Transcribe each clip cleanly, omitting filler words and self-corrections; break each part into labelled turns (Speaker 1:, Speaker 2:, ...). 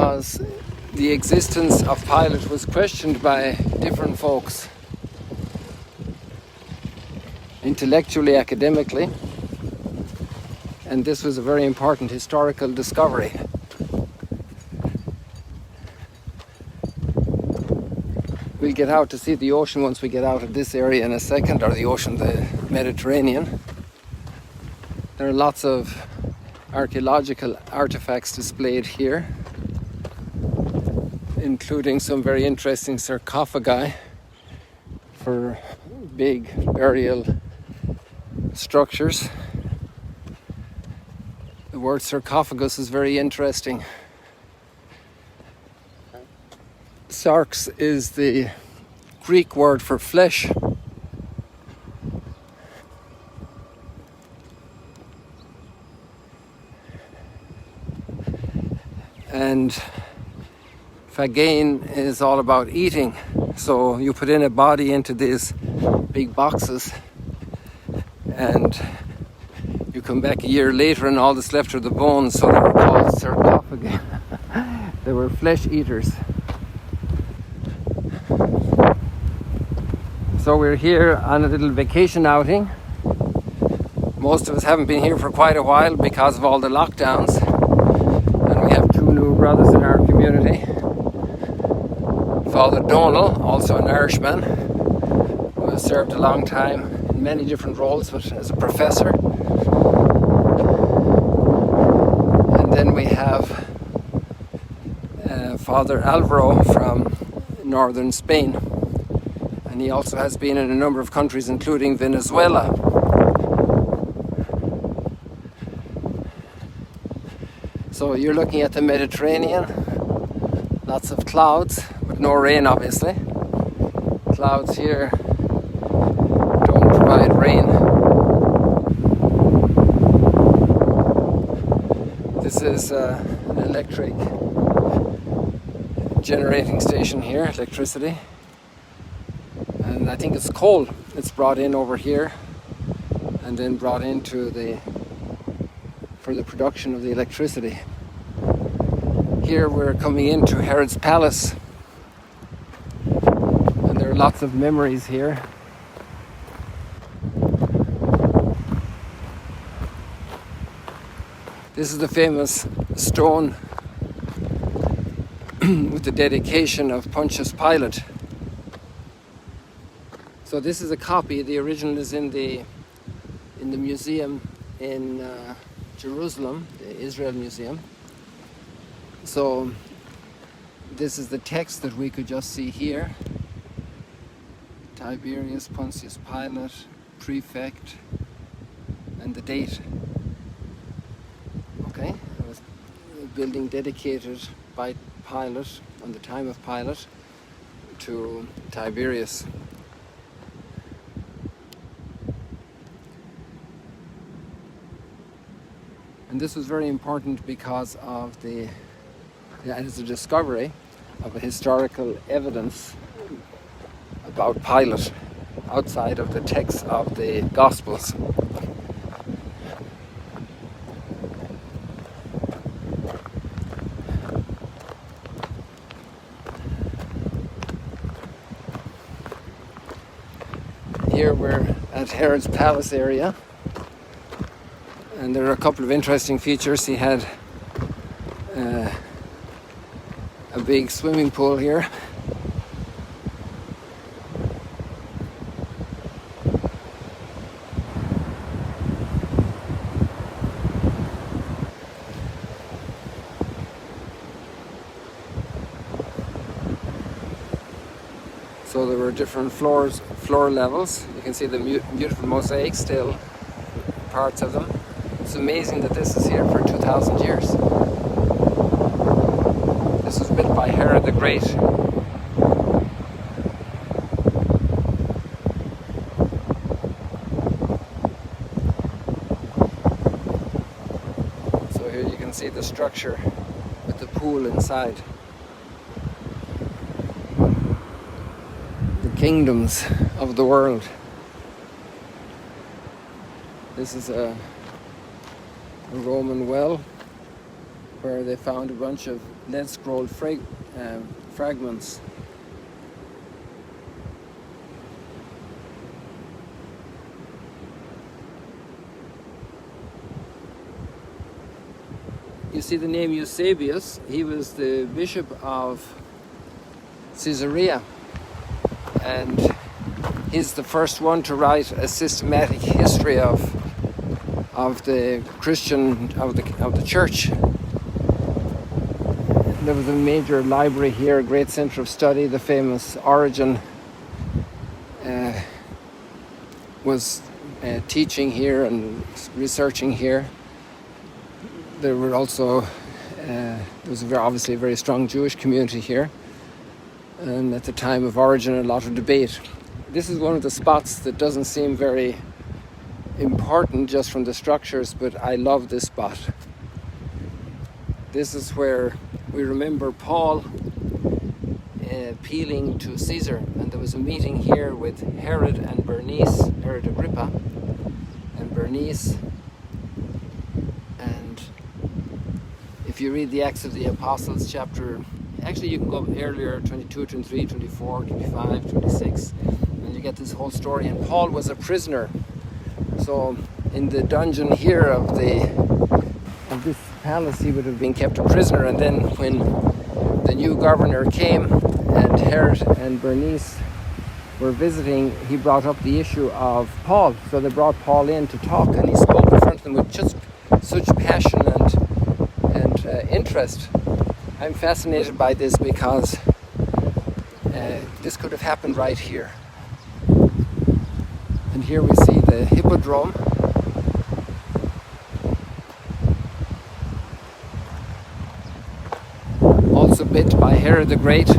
Speaker 1: because the existence of Pilate was questioned by different folks, intellectually, academically, and this was a very important historical discovery. We'll get out to see the ocean once we get out of this area in a second, or the ocean, the Mediterranean. There are lots of archaeological artifacts displayed here, including some very interesting sarcophagi for big burial structures. The word sarcophagus is very interesting. Sarx is the Greek word for flesh. And phagein is all about eating. So you put in a body into these big boxes and you come back a year later and all that's left are the bones, so they were called sarcophagi. They were flesh eaters. So we're here on a little vacation outing. Most of us haven't been here for quite a while because of all the lockdowns. And we have two new brothers in our community. Father Donal, also an Irishman, who has served a long time in many different roles, but as a professor. And then we have Father Alvaro from northern Spain. And he also has been in a number of countries, including Venezuela. So you're looking at the Mediterranean, lots of clouds, but no rain obviously. Clouds here don't provide rain. This is an electric generating station here, electricity. And I think it's coal. It's brought in over here and then brought into for the production of the electricity. Here we're coming into Herod's Palace, and there are lots of memories here. This is the famous stone with the dedication of Pontius Pilate. So this is a copy. The original is in the museum in Jerusalem, the Israel Museum. So this is the text that we could just see here. Tiberius Pontius Pilate, prefect, and the date. Okay, it was a building dedicated by Pilate, on the time of Pilate, to Tiberius. And this was very important because of it's a discovery of a historical evidence about Pilate outside of the text of the Gospels. Here we're at Herod's Palace area. And there are a couple of interesting features. He had a big swimming pool here. So there were different floor levels. You can see the beautiful mosaics, still parts of them. It's amazing that this is here for 2,000 years. This was built by Herod the Great. So here you can see the structure with the pool inside. The kingdoms of the world. This is a Roman well. where they found a bunch of lead scroll fragments. You see the name Eusebius. He was the bishop of Caesarea, and he's the first one to write a systematic history of the Christian of the church. There was a major library here, a great center of study. The famous Origen was teaching here and researching here. There were also there was obviously a very strong Jewish community here, and at the time of Origen, a lot of debate. This is one of the spots that doesn't seem very important just from the structures, but I love this spot. This is where we remember Paul appealing to Caesar, and there was a meeting here with Herod and Bernice, Herod Agrippa and Bernice. And if you read the Acts of the Apostles chapter, actually you can go earlier, 22, 23, 24, 25, 26, and you get this whole story. And Paul was a prisoner. So in the dungeon here of this palace, he would have been kept a prisoner. And then when the new governor came and Herod and Bernice were visiting, he brought up the issue of Paul. So they brought Paul in to talk, and he spoke in front of them with just such passion and interest. I'm fascinated by this because this could have happened right here. And here we see the hippodrome. Also built by Herod the Great.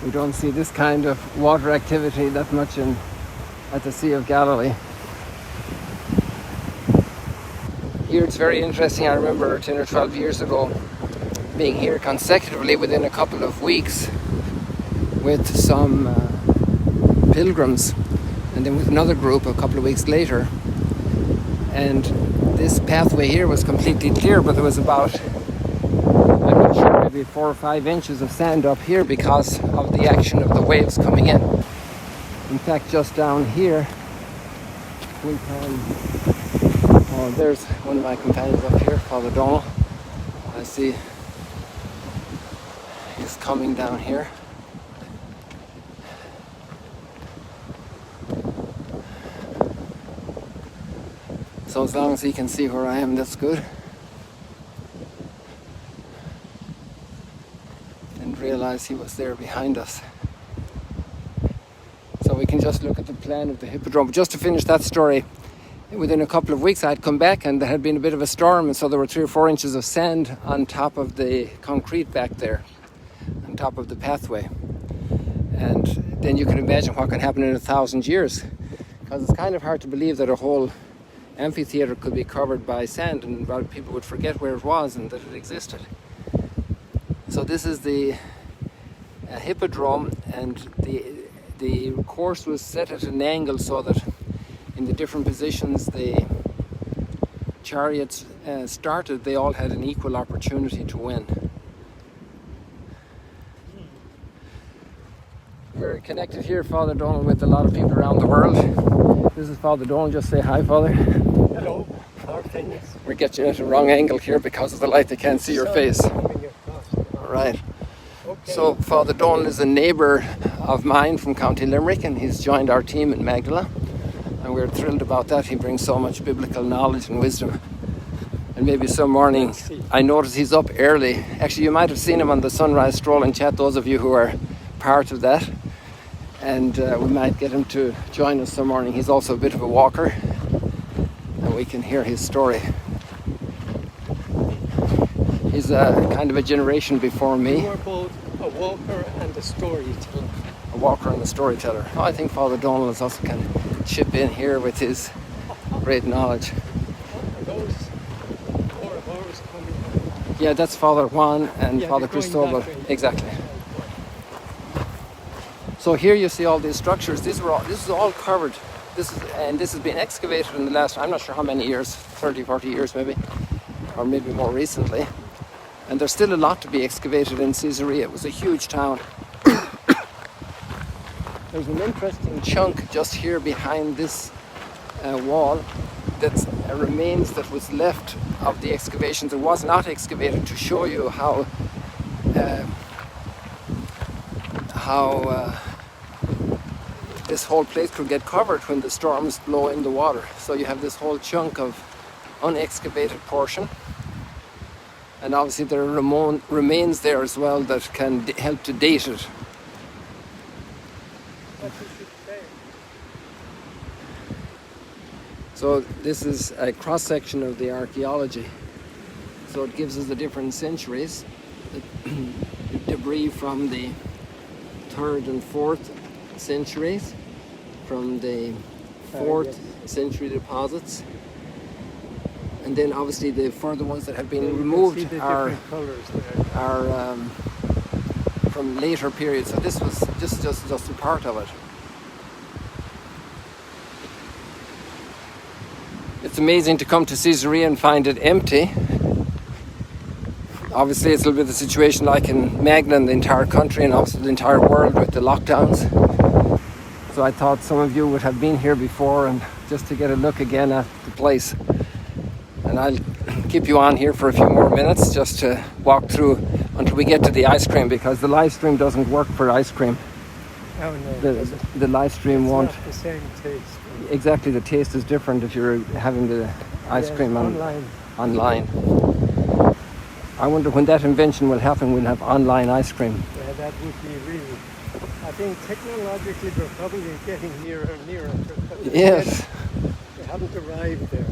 Speaker 1: We don't see this kind of water activity that much at the Sea of Galilee. Here it's very interesting. I remember 10 or 12 years ago being here consecutively within a couple of weeks with some pilgrims, and then with another group a couple of weeks later. And this pathway here was completely clear, but there was about, I'm not sure, maybe 4 or 5 inches of sand up here because of the action of the waves coming in. In fact, just down here, we can, oh, there's one of my companions up here, Father Donald. I see he's coming down here. So as long as he can see where I am, that's good. Didn't realize he was there behind us. So we can just look at the plan of the hippodrome. But just to finish that story, within a couple of weeks I'd come back and there had been a bit of a storm, and so there were 3 or 4 inches of sand on top of the concrete back there, on top of the pathway. And then you can imagine what can happen in 1,000 years, because it's kind of hard to believe that a whole amphitheatre could be covered by sand and people would forget where it was and that it existed. So this is the hippodrome, and the course was set at an angle so that in the different positions the chariots started, they all had an equal opportunity to win. We're connected here, Father Donald, with a lot of people around the world. This is Father Donald. Just say hi, Father.
Speaker 2: Hello.
Speaker 1: We're getting at a wrong angle here because of the light. They can't see your face. All right.
Speaker 2: Okay.
Speaker 1: So Father Donald is a neighbour of mine from County Limerick, and he's joined our team in Magdala, and we're thrilled about that. He brings so much biblical knowledge and wisdom. And maybe some morning, I notice he's up early. Actually, you might have seen him on the Sunrise Stroll and Chat, those of you who are part of that. And we might get him to join us some morning. He's also a bit of a walker, and we can hear his story. He's kind of a generation before me.
Speaker 2: You were both walker and a storyteller.
Speaker 1: A walker and a storyteller. Oh, I think Father Donald also can chip in here with his great knowledge.
Speaker 2: Are those four of ours coming out?
Speaker 1: Yeah, that's Father Juan and
Speaker 2: Yeah,
Speaker 1: Father
Speaker 2: they're going
Speaker 1: Cristobal.
Speaker 2: that way.
Speaker 1: Exactly. So here you see all these structures. This is all covered. This has been excavated in the last, I'm not sure how many years, 30, 40 years maybe, or maybe more recently. And there's still a lot to be excavated in Caesarea. It was a huge town. There's an interesting chunk just here behind this wall that's remains that was left of the excavations. It was not excavated to show you how this whole place could get covered when the storms blow in the water. So you have this whole chunk of unexcavated portion. And obviously there are remains there as well that can help to date it.
Speaker 2: What does it say?
Speaker 1: So this is a cross-section of the archaeology. So it gives us the different centuries, the debris from the 3rd and 4th centuries, from the 4th century deposits, and then obviously the further ones that have been removed are from later periods. So this was just a part of it. It's amazing to come to Caesarea and find it empty. Obviously it's a little bit of the situation like in Magna and the entire country and obviously the entire world with the lockdowns. So I thought some of you would have been here before and just to get a look again at the place. And I'll keep you on here for a few more minutes just to walk through until we get to the ice cream, because the live stream doesn't work for ice cream.
Speaker 2: Oh no,
Speaker 1: the live stream won't.
Speaker 2: Not the same taste.
Speaker 1: Exactly, the taste is different if you're having the ice cream online. I wonder when that invention will happen, we'll have online ice cream.
Speaker 2: Yeah, that would be really. I think technologically we're probably getting nearer and nearer.
Speaker 1: Yes.
Speaker 2: We haven't arrived there.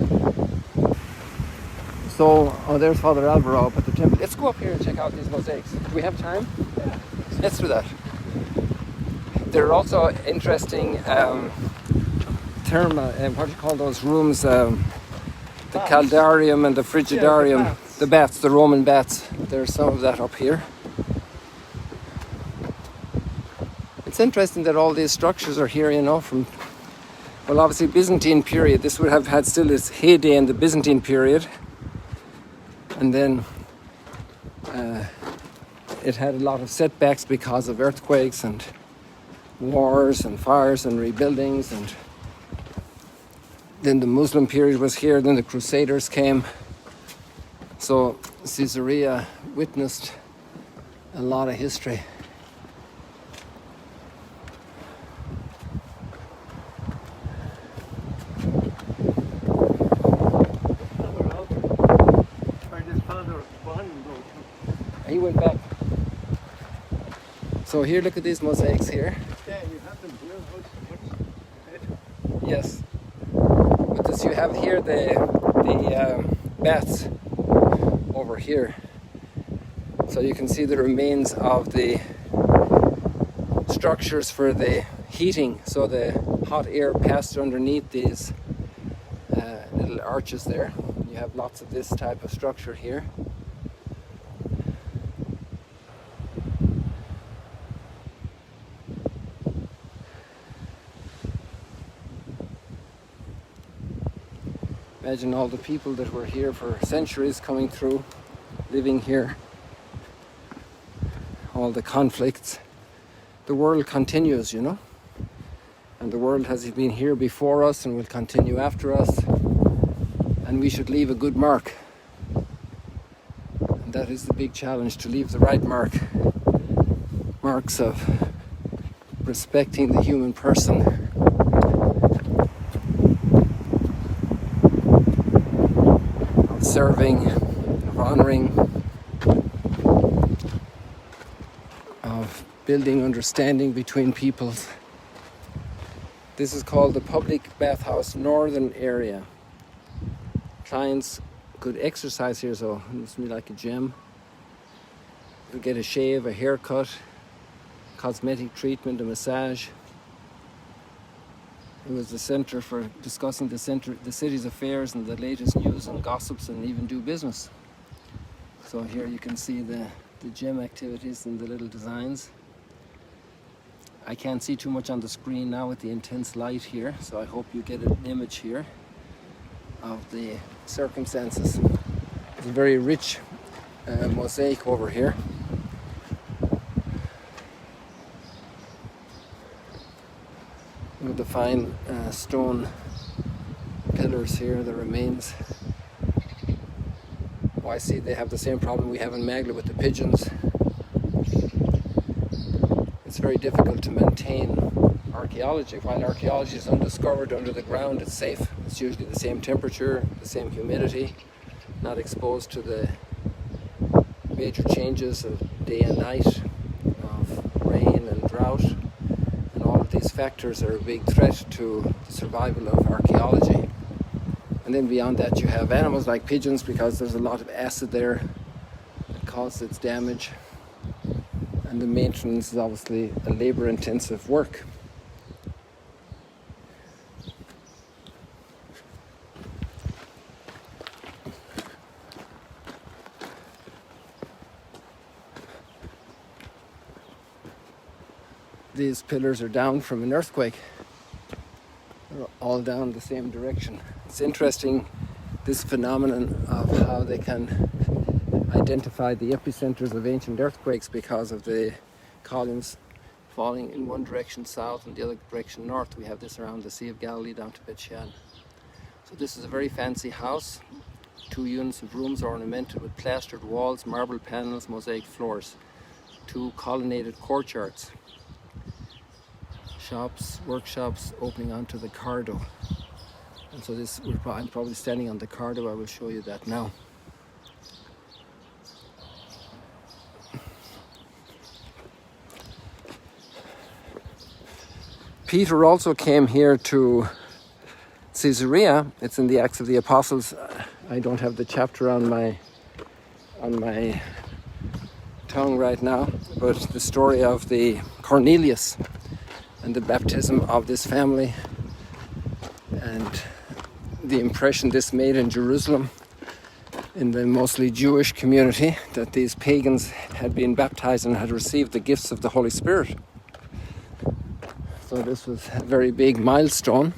Speaker 1: So, there's Father Alvaro up at the temple. Let's go up here and check out these mosaics. Do we have time?
Speaker 2: Yeah.
Speaker 1: Let's do that. There are also interesting what do you call those rooms? The caldarium and the frigidarium.
Speaker 2: Yeah,
Speaker 1: the baths, the Roman baths. There's some of that up here. It's interesting that all these structures are here, you know, from, well, obviously Byzantine period. This would have had still its heyday in the Byzantine period. And then it had a lot of setbacks because of earthquakes and wars and fires and rebuildings. And then the Muslim period was here, then the Crusaders came. So Caesarea witnessed a lot of history. He went back. So here, look at these mosaics here.
Speaker 2: Yeah, you have them here.
Speaker 1: Yes. But this, you have here the baths over here. So you can see the remains of the structures for the heating. So the hot air passed underneath these little arches there. You have lots of this type of structure here. Imagine all the people that were here for centuries coming through, living here. All the conflicts. The world continues, you know. And the world has been here before us and will continue after us. And we should leave a good mark. And that is the big challenge, to leave the right mark. Marks of respecting the human person. Serving, of honoring, of building understanding between peoples. This is called the public bathhouse northern area. Clients could exercise here, so it must be like a gym. You could get a shave, a haircut, cosmetic treatment, a massage. It was the centre for discussing the city's affairs and the latest news and gossips, and even do business. So here you can see the gem activities and the little designs. I can't see too much on the screen now with the intense light here, so I hope you get an image here of the circumstances. It's a very rich mosaic over here. With the fine stone pillars here, the remains. Oh, I see they have the same problem we have in Magla with the pigeons. It's very difficult to maintain archaeology. While archaeology is undiscovered under the ground, it's safe. It's usually the same temperature, the same humidity, not exposed to the major changes of day and night, of rain and drought. And all of these factors are a big threat to the survival of archaeology. And then beyond that you have animals like pigeons, because there's a lot of acid there that causes its damage. And the maintenance is obviously a labor-intensive work. These pillars are down from an earthquake. They're all down the same direction. It's interesting, this phenomenon of how they can identify the epicenters of ancient earthquakes because of the columns falling in one direction south and the other direction north. We have this around the Sea of Galilee down to Bet Shean. So this is a very fancy house. 2 units of rooms ornamented with plastered walls, marble panels, mosaic floors. 2 colonnaded courtyards. Shops, workshops opening onto the cardo. And so this, I'm probably standing on the cardo. I will show you that now. Peter also came here to Caesarea. It's in the Acts of the Apostles. I don't have the chapter on my tongue right now, but the story of the Cornelius and the baptism of this family and the impression this made in Jerusalem, in the mostly Jewish community, that these pagans had been baptized and had received the gifts of the Holy Spirit. So this was a very big milestone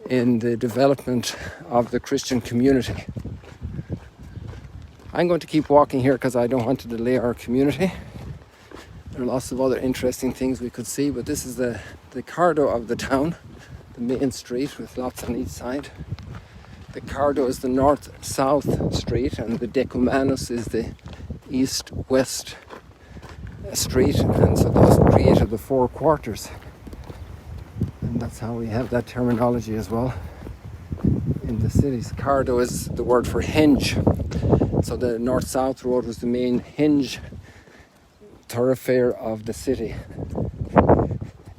Speaker 1: in the development of the Christian community. I'm going to keep walking here because I don't want to delay our community. There are lots of other interesting things we could see, but this is the cardo of the town, the main street with lots on each side. The cardo is the north-south street, and the decumanus is the east-west street, and so those created the 4 quarters. And that's how we have that terminology as well in the cities. Cardo is the word for hinge. So the north-south road was the main hinge thoroughfare of the city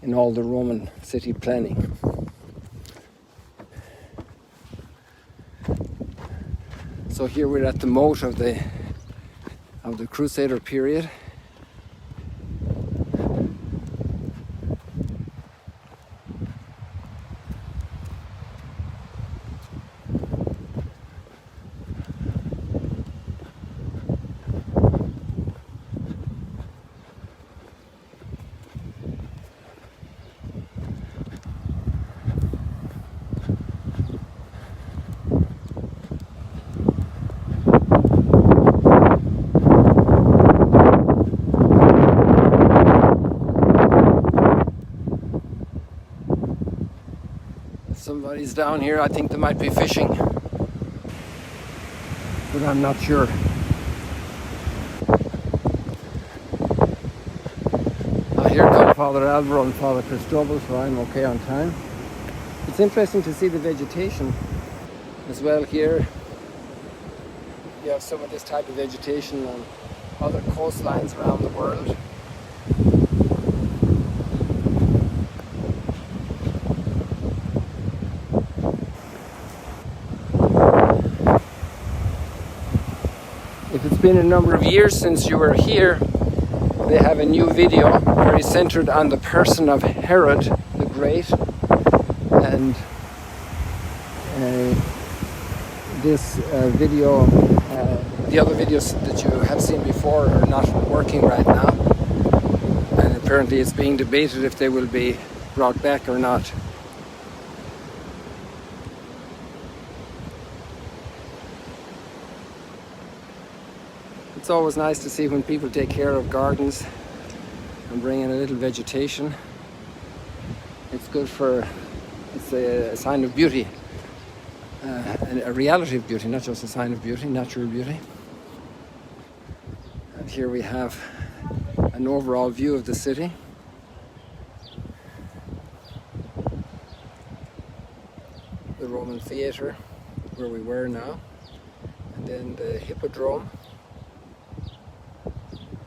Speaker 1: in all the Roman city planning. So here we're at the moat of the Crusader period. Somebody's down here. I think they might be fishing, but I'm not sure. Here come Father Alvaro and Father Cristobal, so I'm okay on time. It's interesting to see the vegetation as well here. You have some of this type of vegetation on other coastlines around the world. If it's been a number of years since you were here, they have a new video very centered on the person of Herod the Great, and this video, the other videos that you have seen before are not working right now, and apparently it's being debated if they will be brought back or not. It's always nice to see when people take care of gardens and bring in a little vegetation. It's good for, it's a sign of beauty, a reality of beauty, not just a sign of beauty, natural beauty. And here we have an overall view of the city. The Roman theatre, where we were now, and then the hippodrome,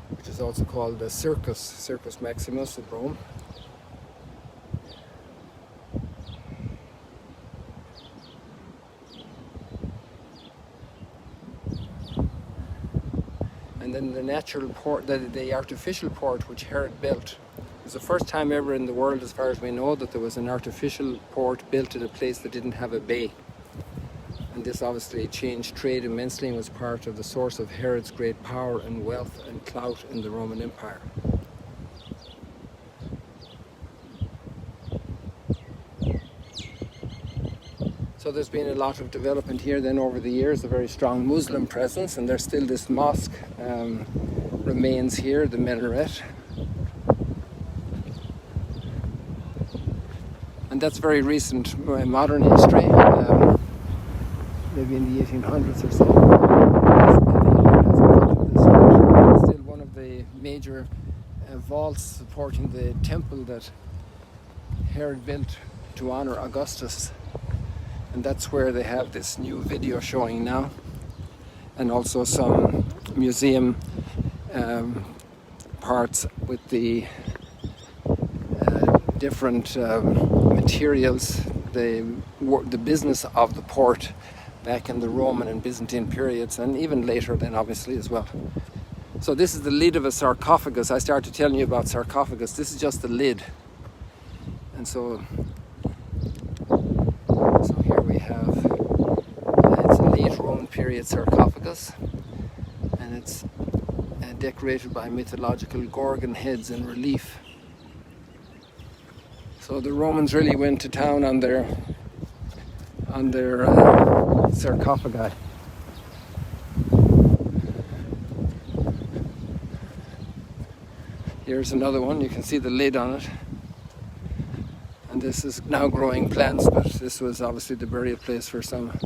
Speaker 1: which is also called the Circus Maximus of Rome. And then the natural port, the artificial port which Herod built. It was the first time ever in the world, as far as we know, that there was an artificial port built in a place that didn't have a bay. And this obviously changed trade immensely and was part of the source of Herod's great power and wealth and clout in the Roman Empire. So there's been a lot of development here then over the years, a very strong Muslim presence, and there's still this mosque remains here, the minaret. And that's very recent modern history, maybe in the 1800s or so. It's still one of the major vaults supporting the temple that Herod built to honor Augustus. And that's where they have this new video showing now, and also some museum parts with the different materials, the business of the port back in the Roman and Byzantine periods, and even later then obviously as well. So this is the lid of a sarcophagus. I started telling you about sarcophagus. This is just the lid. And so here we have, it's a late Roman period sarcophagus, and it's decorated by mythological Gorgon heads in relief. So the Romans really went to town on their sarcophagi. Here's another one. You can see the lid on it. And this is now growing plants, but this was obviously the burial place for some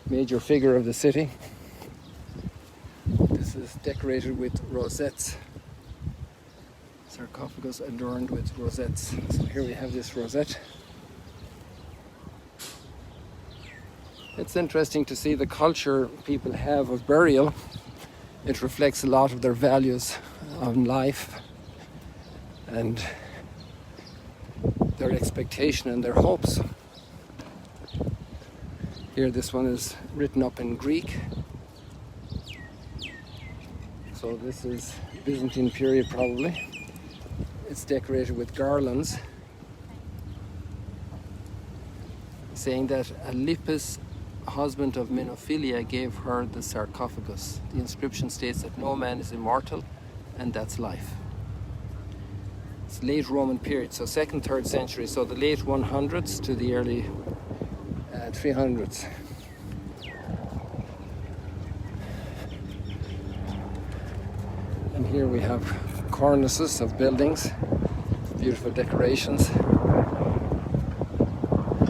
Speaker 1: major figure of the city. This is decorated with rosettes. Sarcophagus adorned with rosettes. So here we have this rosette. It's interesting to see the culture people have of burial. It reflects a lot of their values on life and their expectation and their hopes. Here this one is written up in Greek. So this is Byzantine period probably. It's decorated with garlands, saying that Alypus, husband of Menophilia, gave her the sarcophagus. The inscription states that no man is immortal, and that's life. It's late Roman period, so 2nd, 3rd century, so the late 100s to the early 300s. And here we have cornices of buildings, beautiful decorations.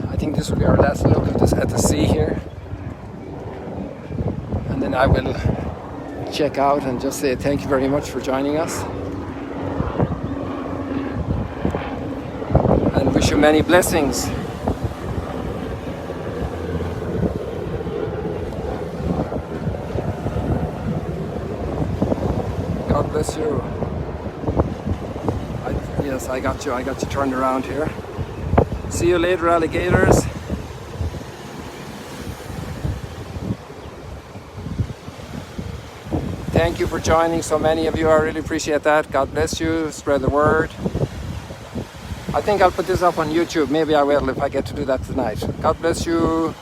Speaker 1: I think this will be our last look at the sea here, and then I will check out and just say thank you very much for joining us, and wish you many blessings. God bless you. Yes, I got you turned around here. See you later, alligators. Thank Thank you for joining, so many of you. I really appreciate that. God bless you. Spread the word. I think I'll put this up on YouTube. Maybe I will if I get to do that tonight. God bless you.